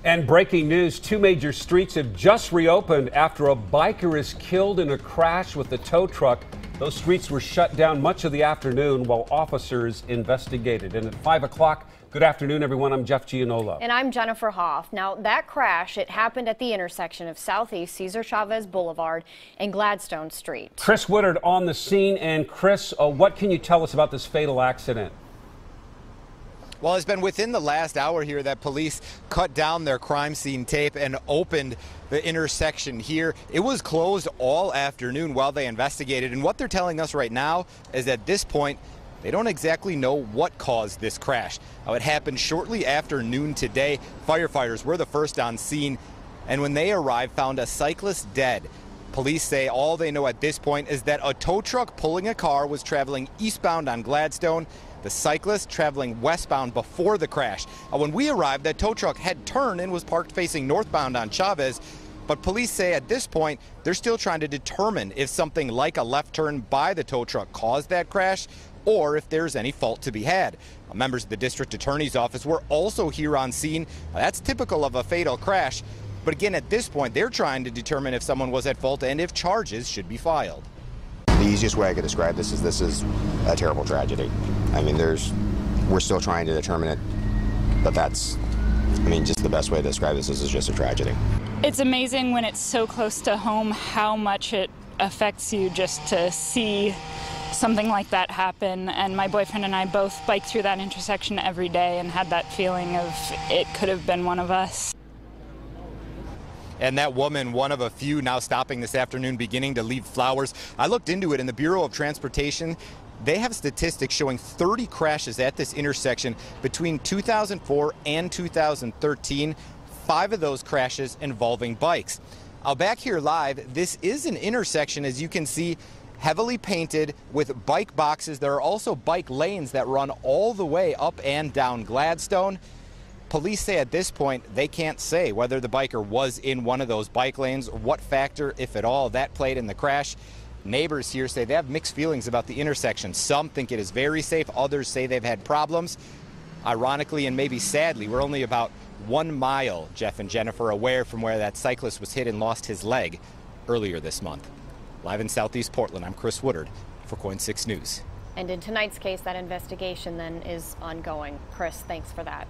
And breaking news, two major streets have just reopened after a biker is killed in a crash with a tow truck. Those streets were shut down much of the afternoon while officers investigated. And at 5 o'clock, good afternoon, everyone. I'm Jeff Gianola. And I'm Jennifer Hoff. Now, that crash, it happened at the intersection of Southeast Cesar Chavez Boulevard and Gladstone Street. Chris Woodard on the scene. And Chris, what can you tell us about this fatal accident? Well, it's been within the last hour here that police cut down their crime scene tape and opened the intersection here. It was closed all afternoon while they investigated, and what they're telling us right now is at this point, they don't exactly know what caused this crash. It happened shortly after noon today. Firefighters were the first on scene, and when they arrived, found a cyclist dead. Police say all they know at this point is that a tow truck pulling a car was traveling eastbound on Gladstone, the cyclist traveling westbound before the crash. When we arrived, that tow truck had turned and was parked facing northbound on Chavez. But police say at this point, they're still trying to determine if something like a left turn by the tow truck caused that crash or if there's any fault to be had. Members of the district attorney's office were also here on scene. That's typical of a fatal crash. But again, at this point, they're trying to determine if someone was at fault and if charges should be filed. The easiest way I could describe this is a terrible tragedy. I mean, we're still trying to determine it, but that's, just the best way to describe this is just a tragedy. It's amazing when it's so close to home how much it affects you just to see something like that happen. And my boyfriend and I both bike through that intersection every day and had that feeling of it could have been one of us. And that woman, one of a few now stopping this afternoon, beginning to leave flowers. I looked into it in the Bureau of Transportation. They have statistics showing 30 crashes at this intersection between 2004 and 2013. 5 of those crashes involving bikes. Back here live, this is an intersection, as you can see, heavily painted with bike boxes. There are also bike lanes that run all the way up and down Gladstone. Police say at this point they can't say whether the biker was in one of those bike lanes or what factor, if at all, that played in the crash. Neighbors here say they have mixed feelings about the intersection. Some think it is very safe. Others say they've had problems. Ironically and maybe sadly, we're only about 1 mile, Jeff and Jennifer, away from where that cyclist was hit and lost his leg earlier this month. Live in Southeast Portland, I'm Chris Woodard for KOIN 6 News. And in tonight's case, that investigation then is ongoing. Chris, thanks for that.